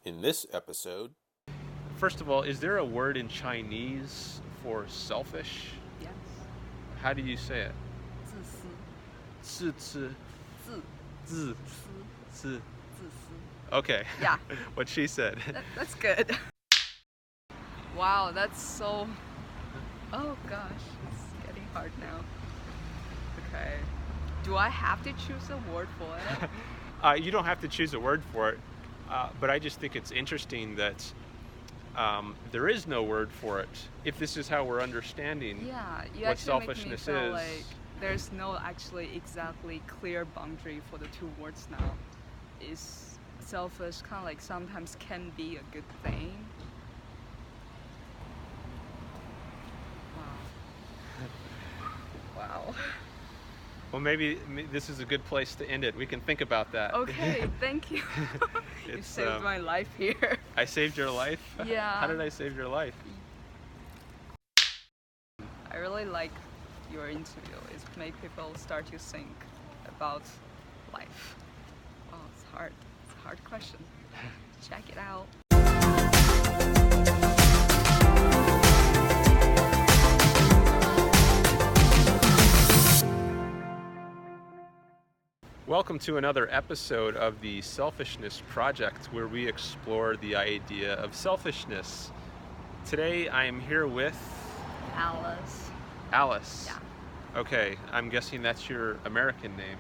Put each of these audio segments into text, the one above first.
In this episode, First of all, is there a word in Chinese for selfish? Yes. How do you say it? 自私，自私自自私，自自私。Okay. Yeah. What she said. That's good. Wow, that's so. Oh gosh, it's getting hard now. Okay. Do I have to choose a word for it? You don't have to choose a word for it, but I just think it's interesting that there is no word for it. If this is how we're understanding Yeah, you what actually make me selfishness feel is. like there's no actually exactly clear boundary for the two words now. Is selfish kind of like sometimes can be a good thing? Wow. Wow. Well, maybe this is a good place to end it. We can think about that. Okay, thank you. You It's, saved my life here. I saved your life? Yeah. How did I save your life? I really like your interview. It's make people start to think about life. Oh, it's hard. It's a hard question. Check it out. Welcome to another episode of the Selfishness Project, where we explore the idea of selfishness. Today I am here with Alice. Alice. Yeah. Okay, I'm guessing that's your American name.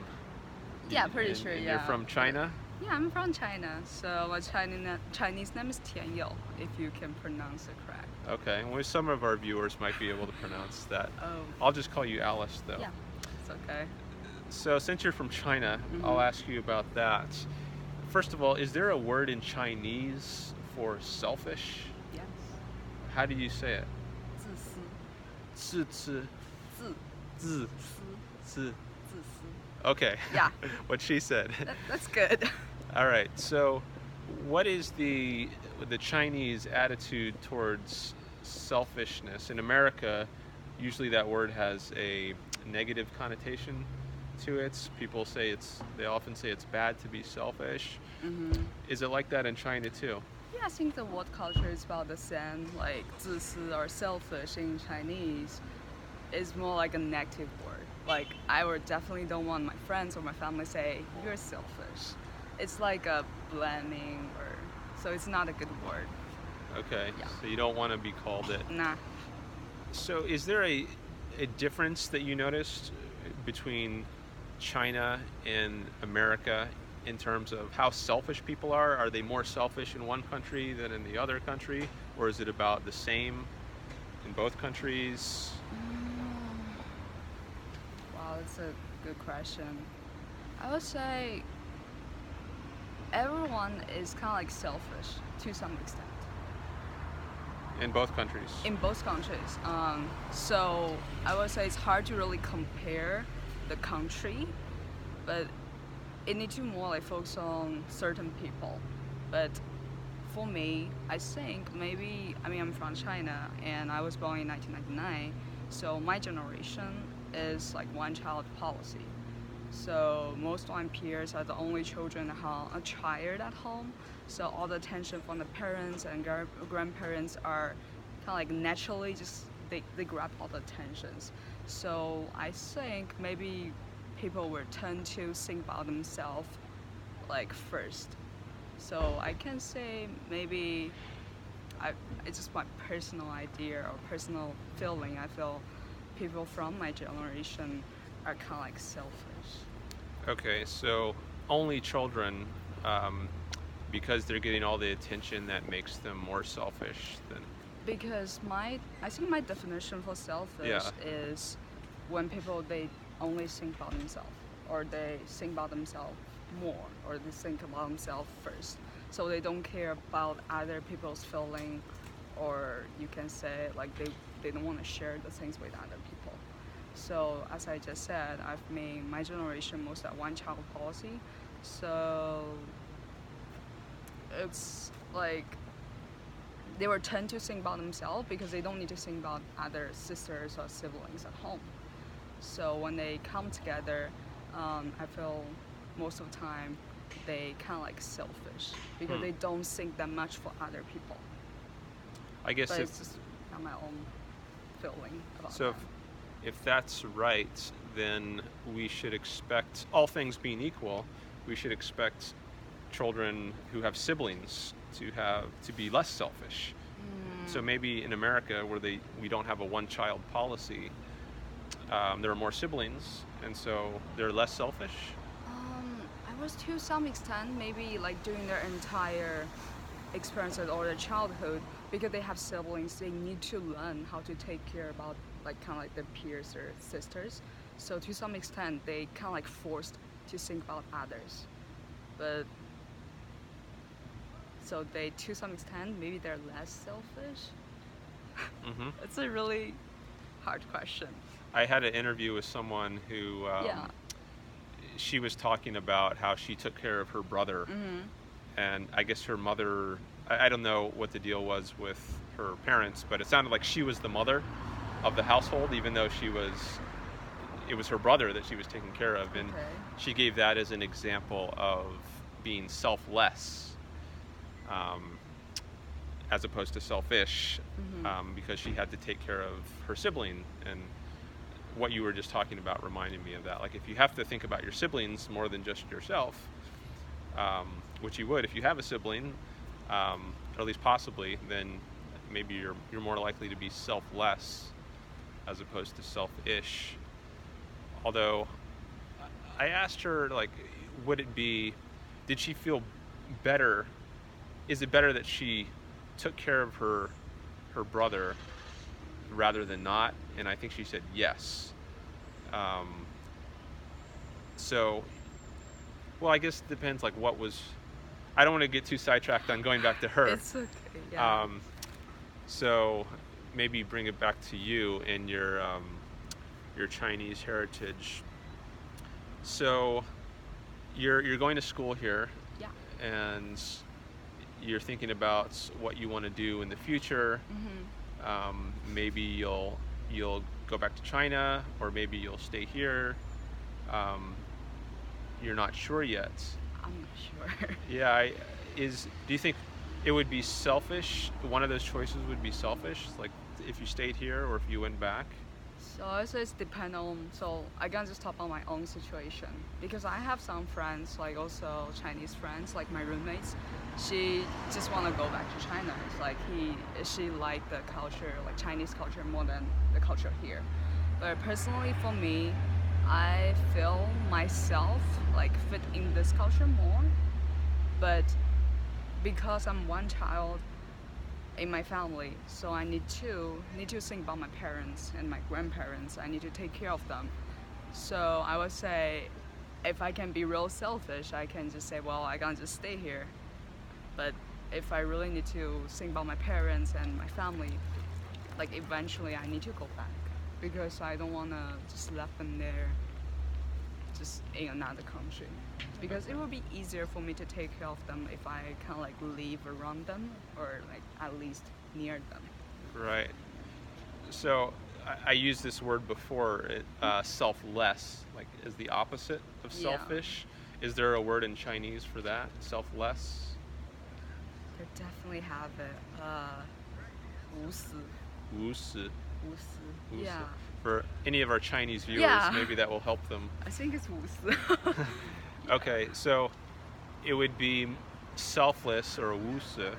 Yeah, pretty And- sure, and yeah. You're from China? Yeah, I'm from China, so my Chinese name is Tianyou, if you can pronounce it correct. Okay, well, some of our viewers might be able to pronounce that. Oh, I'll just call you Alice, though. yeah, it's okay. So, since you're from China, Mhm. I'll ask you about that. First of all, is there a word in Chinese for selfish? Yes. How do you say it? 自私，自私自自私，自自私。 Okay. Yeah. What she said. That's good. All right. So, what is the Chinese attitude towards selfishness? In America, usually that word has a negative connotation to it. People say they often say it's bad to be selfish. Mm-hmm. Is it like that in China too? Yeah, I think the word culture is about the same. Like 自私 or selfish in Chinese is more like a negative word. Like I would definitely don't want my friends or my family say you're selfish. It's like a blaming or so it's not a good word. Okay. Yeah. So you don't want to be called it. Nah. So is there a difference that you noticed between China and America in terms of how selfish people are? Are they more selfish in one country than in the other country? Or is it about the same in both countries? Wow, that's a good question. I would say everyone is kind of like selfish to some extent. In both countries. In both countries. So I would say it's hard to really compare the country, but it needs to more like focus on certain people. But for me, I think maybe, I mean, I'm from China and I was born in 1999, so my generation is like one child policy. So most of my peers are the only children a child at home. So all the attention from the parents and grandparents are kind of like naturally just they grab all the attentions. So I think maybe people will tend to think about themselves like first. So I can say maybe it's just my personal idea or personal feeling. I feel people from my generation are kind of like selfish. Okay, so only children, because they're getting all the attention, that makes them more selfish than. Because I think my definition for selfish Yeah. is when people they only think about themselves, or they think about themselves more, or they think about themselves first. So they don't care about other people's feeling, or you can say like they don't want to share the things with other people. So as I just said, I've made my generation most at one child policy. So it's like they will tend to think about themselves because they don't need to think about other sisters or siblings at home. So when they come together, I feel most of the time they kind of like selfish because Hmm. they don't think that much for other people. I guess But if it's just not my own feeling about so, that. if that's right, then we should expect, all things being equal, we should expect children who have siblings to be less selfish. So maybe in America, where we don't have a one-child policy, there are more siblings, and so they're less selfish. I was to some extent maybe like during their entire experiences or their childhood because they have siblings, they need to learn how to take care about like kind of like their peers or sisters. So to some extent, they kind of like forced to think about others, but so they to some extent maybe they're less selfish. Hmm. It's a really hard question. I had an interview with someone who Yeah. she was talking about how she took care of her brother, and I guess her mother. I don't know what the deal was with her parents, but it sounded like she was the mother of the household, even though it was her brother that she was taking care of, and Okay. she gave that as an example of being selfless, um, as opposed to selfish, because she had to take care of her sibling. And what you were just talking about reminded me of that. Like, if you have to think about your siblings more than just yourself, which you would if you have a sibling, or at least possibly, then maybe you're more likely to be selfless as opposed to selfish. Although I asked her, like, would it be, did she feel better? Is it better that she took care of her brother rather than not? And I think she said yes. So, well, I guess it depends. Like, what was? I don't want to get too sidetracked on going back to her. It's okay. Yeah. So maybe bring it back to you and your Chinese heritage. So you're going to school here, Yeah. and you're thinking about what you want to do in the future. Maybe you'll go back to China, or maybe you'll stay here. Um, you're not sure yet. I'm not sure. Yeah, do you think it would be selfish? One of those choices would be selfish, like if you stayed here or if you went back? So I say it's depend on. So I can just talk about my own situation because I have some friends, like also Chinese friends, like my roommates. She just want to go back to China. It's like she like the culture, like Chinese culture, more than the culture here. But personally, for me, I feel myself like fit in this culture more. But because I'm one child in my family, so I need to think about my parents and my grandparents. I need to take care of them. So I would say, if I can be real selfish, I can just say, well, I can just stay here. But if I really need to think about my parents and my family, like eventually I need to go back because I don't wanna just left them there, just in another country. Because it would be easier for me to take care of them if I kind of like live around them or like at least near them. Right. So I used this word before, selfless, like is the opposite of Yeah. selfish. Is there a word in Chinese for that? Selfless? They definitely have it. 无私,无私. 无私. Wusi. Yeah. For any of our Chinese viewers, Yeah. maybe that will help them. I think it's 无私. Okay, so it would be selfless or wusi,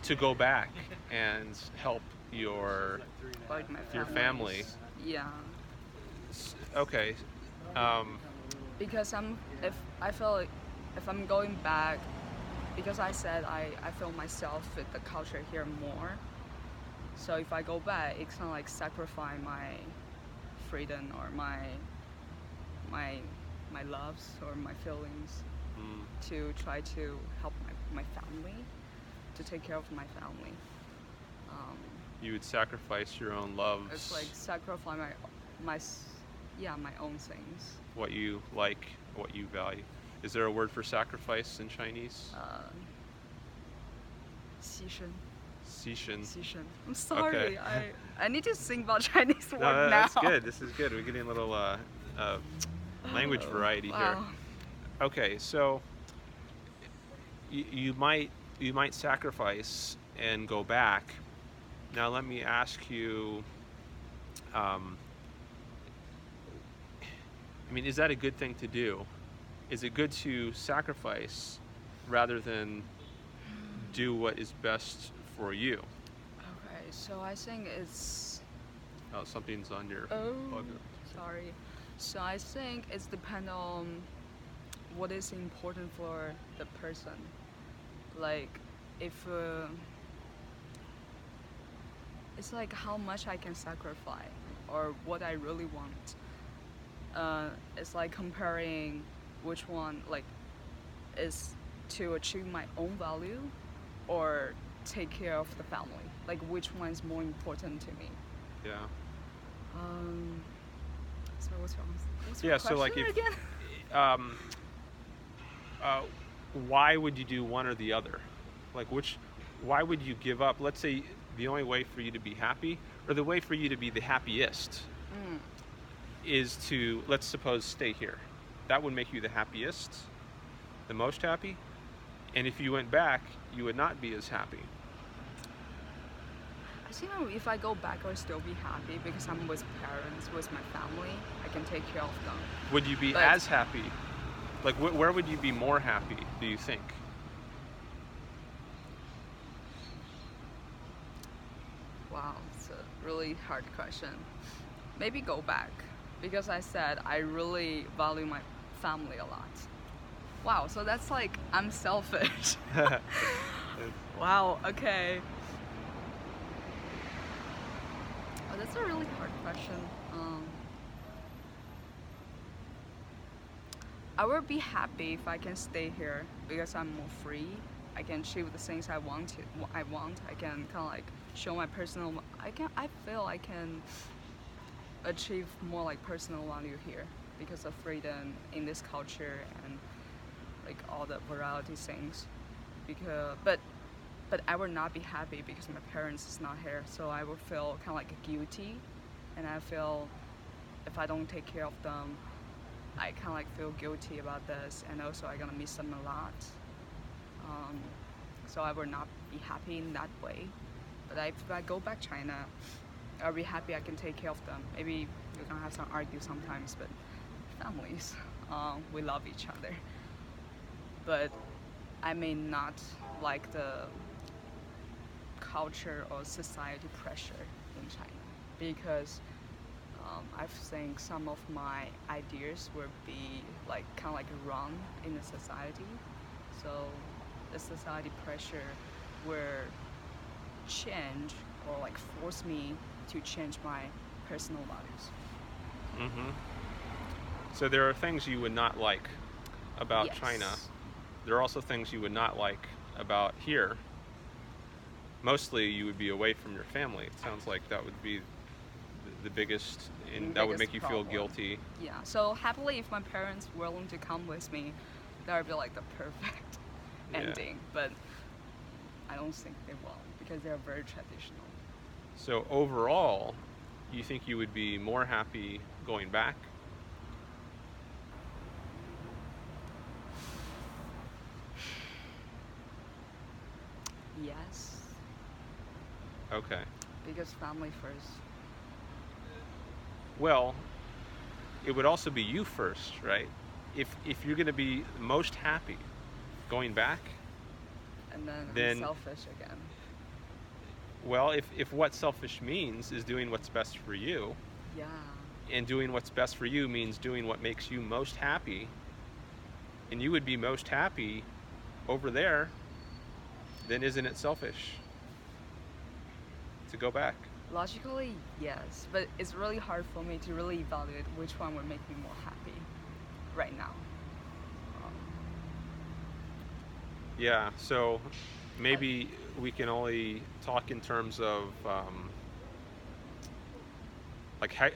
to go back and help Like my your family. Yeah. Okay. Because I feel like if I'm going back, because I said I feel myself with the culture here more. So if I go back, it's kind of like sacrifice my freedom or my loves or my feelings to try to help my family, to take care of my family. You would sacrifice your own loves, It's like sacrifice my own things. what you like, what you value. Is there a word for sacrifice in Chinese? 牺牲. Xishan. 牺牲. I'm sorry. Okay. I need to think about Chinese word No, now. that's good. This is good. We're getting a little language variety here. Wow. Okay, so you might sacrifice and go back. Now let me ask you. Um, I mean, is that a good thing to do? Is it good to sacrifice rather than do what is best for you? Okay, so I think it's. Oh, something's on your Oh, plug. sorry. So I think it's depend on what is important for the person. Like, if it's like how much I can sacrifice or what I really want. It's like comparing which one like is to achieve my own value or take care of the family. Like which one is more important to me. Yeah. Um, so what's your Yeah. So like question if again? um, uh, why would you do one or the other? Like which? Why would you give up? Let's say the only way for you to be happy, or the way for you to be the happiest, Mm. is to, let's suppose, stay here. That would make you the happiest, the most happy. And if you went back, you would not be as happy. I think if I go back, I'll still be happy because I'm with parents, with my family. I can take care of them. Would you be But as happy? Like, where would you be more happy, do you think? wow, it's a really hard question. Maybe go back because I said I really value my family a lot. Wow, so that's like I'm selfish. Wow, okay. Oh, that's a really hard question. I will be happy if I can stay here because I'm more free. I can achieve the things I want to. I want. I can kind of like show my personal. I can. I feel I can achieve more like personal value here because of freedom in this culture and like all the variety things. Because but I will not be happy because my parents is not here. So I will feel kind of like guilty, and I feel if I don't take care of them, I kind of like feel guilty about this, and also I'm gonna miss them a lot. Um, so I will not be happy in that way. But if I go back China, I'll be happy I can take care of them. Maybe we're gonna have some argue sometimes, but families, we love each other. But I may not like the culture or society pressure in China because I think some of my ideas will be like kind of like wrong in the society. So the society pressure will change or like force me to change my personal values. Hmm. So there are things you would not like about China. Yes. There are also things you would not like about here. Mostly you would be away from your family. It sounds like that would be the biggest, and that would Biggest make you feel problem. guilty. Yeah. So happily, if my parents willing to come with me, that would be like the perfect Yeah. ending. But I don't think they will because they're very traditional. So overall, you think you would be more happy going back? Yes, Okay. because family first. Well, it would also be you first, right? If you're going to be most happy going back, And then I'm then, selfish again. well, if what selfish means is doing what's best for you, Yeah. and doing what's best for you means doing what makes you most happy, and you would be most happy over there, then isn't it selfish to go back? Logically, yes, but it's really hard for me to really evaluate which one would make me more happy right now. Um, Yeah, so maybe we can only talk in terms of like how,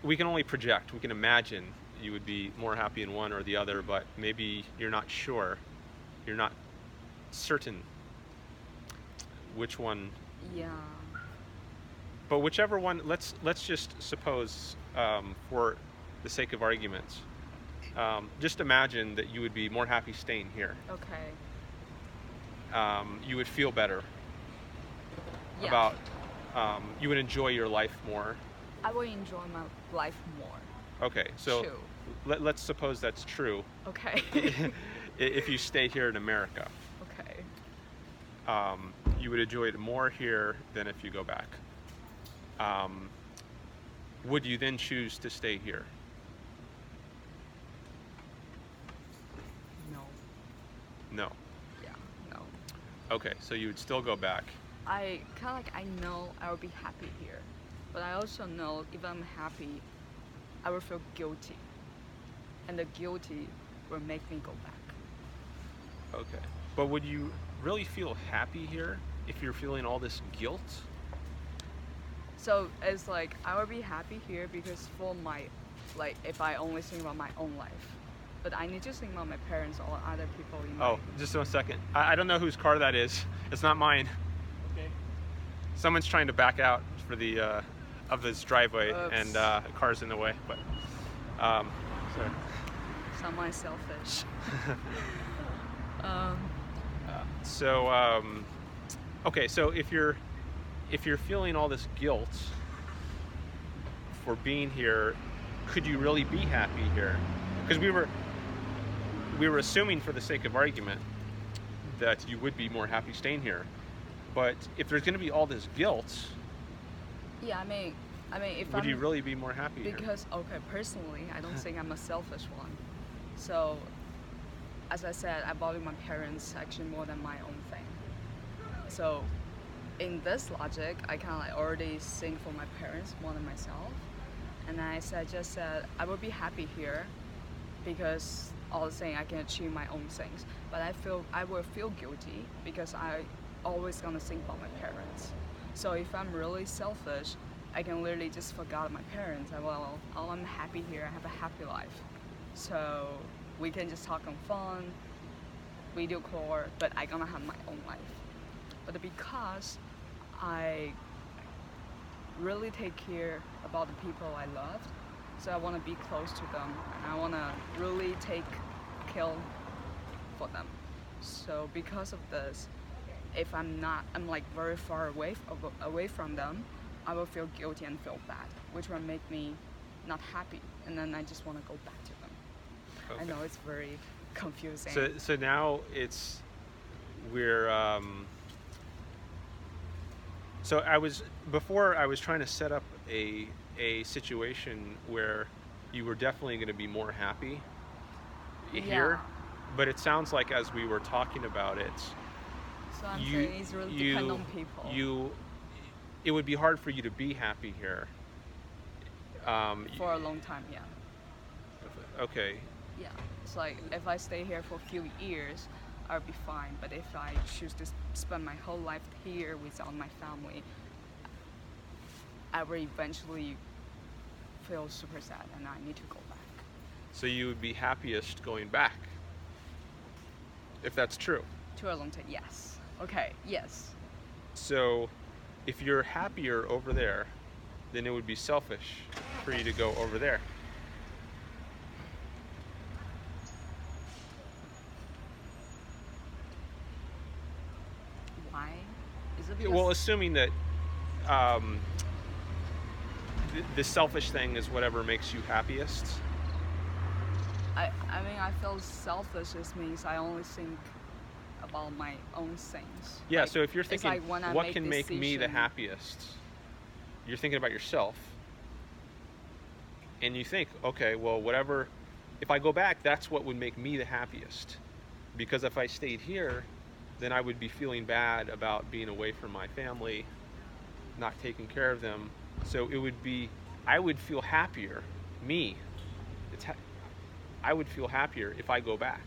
we can only project, we can imagine you would be more happy in one or the other, but maybe you're not sure, you're not certain which one. yeah. But whichever one, let's just suppose, for the sake of argument, Just imagine that you would be more happy staying here. Okay. You would feel better Yeah. about, you would enjoy your life more. I will enjoy my life more. Okay, so True. let's suppose that's true. Okay. If you stay here in America, Okay. you would enjoy it more here than if you go back. Um, would you then choose to stay here? No. No. Yeah. No. Okay, so you would still go back. I kind of like I know I will be happy here, but I also know if I'm happy, I will feel guilty, and the guilty will make me go back. Okay. But would you really feel happy here if you're feeling all this guilt? So it's like I will be happy here because for my, like if I only think about my own life, but I need to think about my parents or other people in my. Oh, just 1 second. I don't know whose car that is. It's not mine. Okay. Someone's trying to back out for the of this driveway, Oops. and a car's in the way. But sorry. Someone selfish. um, So okay, so if you're feeling all this guilt for being here, could you really be happy here? Because we were assuming, for the sake of argument, that you would be more happy staying here. But if there's going to be all this guilt, yeah, I mean, if would I'm you really be more happy here? because okay, personally, I don't think I'm a selfish one. So, as I said, I value my parents actually more than my own thing. So, in this logic, I kind of like already think for my parents more than myself. And just said I would be happy here because all the same I can achieve my own things. But I will feel guilty because I always gonna think about my parents. So if I'm really selfish, I can literally just forget my parents. I'm happy here. I have a happy life. So we can just talk on phone, video call, but I gonna have my own life. But because I really take care about the people I love, so I want to be close to them and I want to really take care for them. So because of this, if I'm like very far away from them, I will feel guilty and feel bad, which will make me not happy, and then I just want to go back to them. Okay. I know it's very confusing. So now we're so I was trying to set up a situation where you were definitely going to be more happy here, but it sounds like as we were talking about it, So I'm saying it's really depend on people it would be hard for you to be happy here. for a long time. Yeah. Okay. Yeah, it's like if I stay here for a few years, I'll be fine. But if I choose to spend my whole life here without my family, I will eventually feel super sad and I need to go back. So you would be happiest going back, if that's true. To a long time, yes. Okay, yes. So if you're happier over there, then it would be selfish for you to go over there. Why? Is it because Well, assuming that um, the selfish thing is whatever makes you happiest. I mean I feel selfish just means I only think about my own things. Yeah, Like, so if you're it's thinking, like when I what can make me the decision- happiest? You're thinking about yourself. And you think, okay, well, whatever, if I go back, that's what would make me the happiest. Because if I stayed here, then I would be feeling bad about being away from my family, not taking care of them. So I would feel happier, me. I would feel happier if I go back.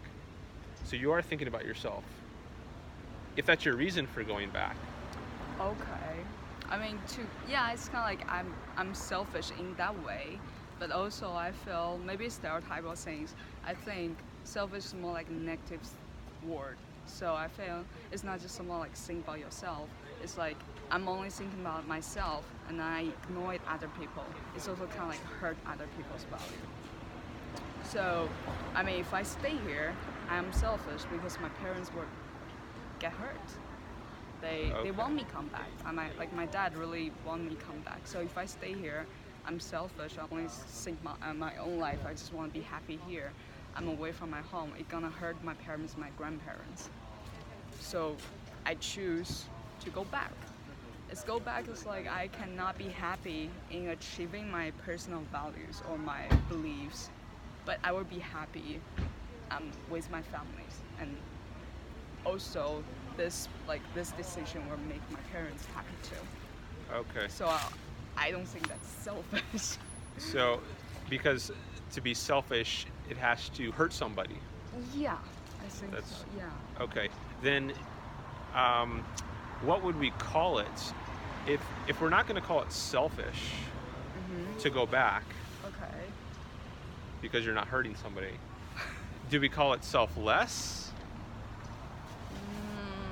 So you are thinking about yourself. If that's your reason for going back. Okay. I mean, it's kind of like I'm selfish in that way, but also I feel maybe stereotypical things. I think selfish is more like a negative word. So I feel it's not just someone like think about yourself. It's like I'm only thinking about myself and I ignore other people. It's also kind of like hurt other people's value. So, I mean, if I stay here, I'm selfish because my parents would get hurt. They Okay. want me come back. My dad really want me come back. So if I stay here, I'm selfish. I only think my own life. I just want to be happy here. I'm away from my home. It's gonna hurt my parents, my grandparents. So I choose to go back. It's go back is like I cannot be happy in achieving my personal values or my beliefs, but I will be happy with my families. And also this decision will make my parents happy too. Okay. So I don't think that's selfish. So, because to be selfish, it has to hurt somebody. Yeah, I think That's so. Yeah. okay. Then, what would we call it? If we're not going to call it selfish to go back Okay. because you're not hurting somebody, do we call it selfless?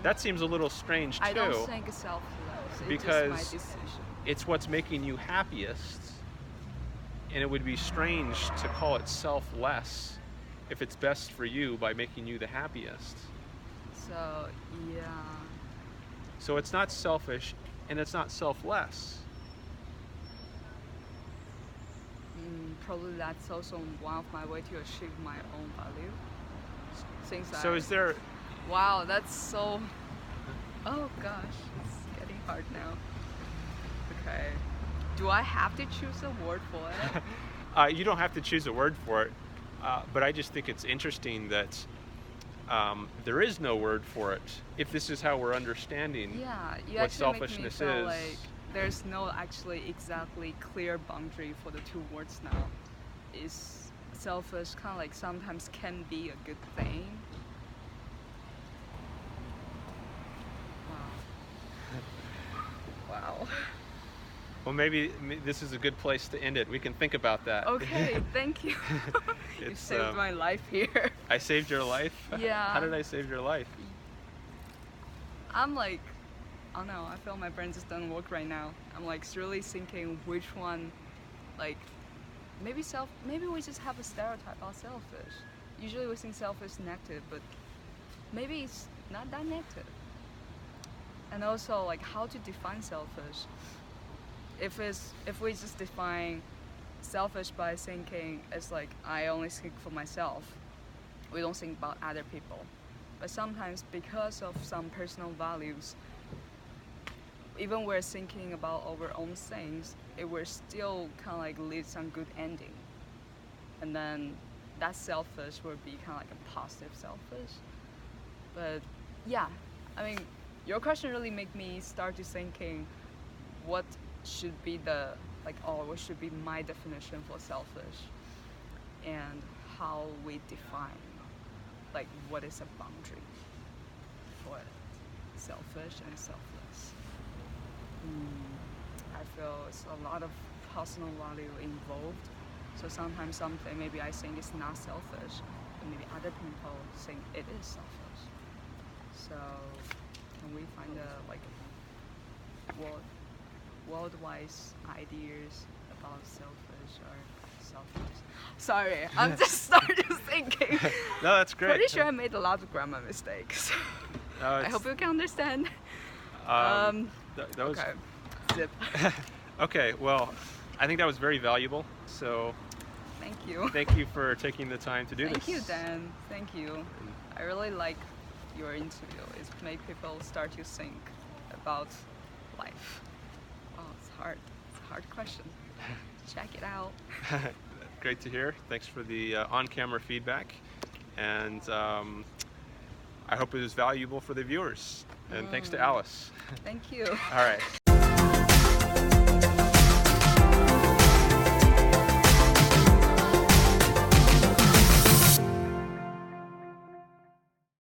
That seems a little strange too. I don't think it's selfless. It's Because just my decision. it's what's making you happiest, and it would be strange to call it selfless if it's best for you by making you the happiest. So yeah. So it's not selfish and it's not selfless. Probably that's also one of my way to achieve my own value. Things So is there Wow, that's so. Oh gosh, it's getting hard now. Okay. Do I have to choose a word for it? you don't have to choose a word for it, but I just think it's interesting that there is no word for it. If this is how we're understanding Yeah, you what actually make me selfishness feel is, like there's no actually exactly clear boundary for the two words now. Is selfish kind of like sometimes can be a good thing. Wow. well, maybe this is a good place to end it. We can think about that. Okay, thank you. You It's, saved my life here. I saved your life? Yeah. How did I save your life? I'm like, I don't know, I feel my brain just doesn't work right now. I'm like really thinking which one, like, maybe we just have a stereotype about selfish. Usually we think selfish is negative, but maybe it's not that negative. And also like how to define selfish. If we just define selfish by thinking it's like I only think for myself, we don't think about other people. But sometimes because of some personal values, even we're thinking about our own things, it will still kind of like lead some good ending. And then that selfish would be kind of like a positive selfish. But yeah, I mean, your question really made me start to thinking what should be what should be my definition for selfish, and how we define like what is a boundary for selfish and selfless. I feel it's a lot of personal value involved. So sometimes something maybe I think is not selfish, but maybe other people think it is selfish. So can we find worldwide ideas about selfish or selfless? Sorry, I'm just started thinking. No, that's great. Pretty sure I made a lot of grammar mistakes. No, I hope you can understand. that was Okay. Zip. okay. Well, I think that was very valuable. So Thank you. thank you for taking the time to do Thank this. you, Dan. Thank you. I really like your interview. It makes people start to think about life. Oh, it's hard. It's a hard question. Check it out. Great to hear. Thanks for the on-camera feedback, and I hope it was valuable for the viewers. And thanks to Alice. Thank you. All right.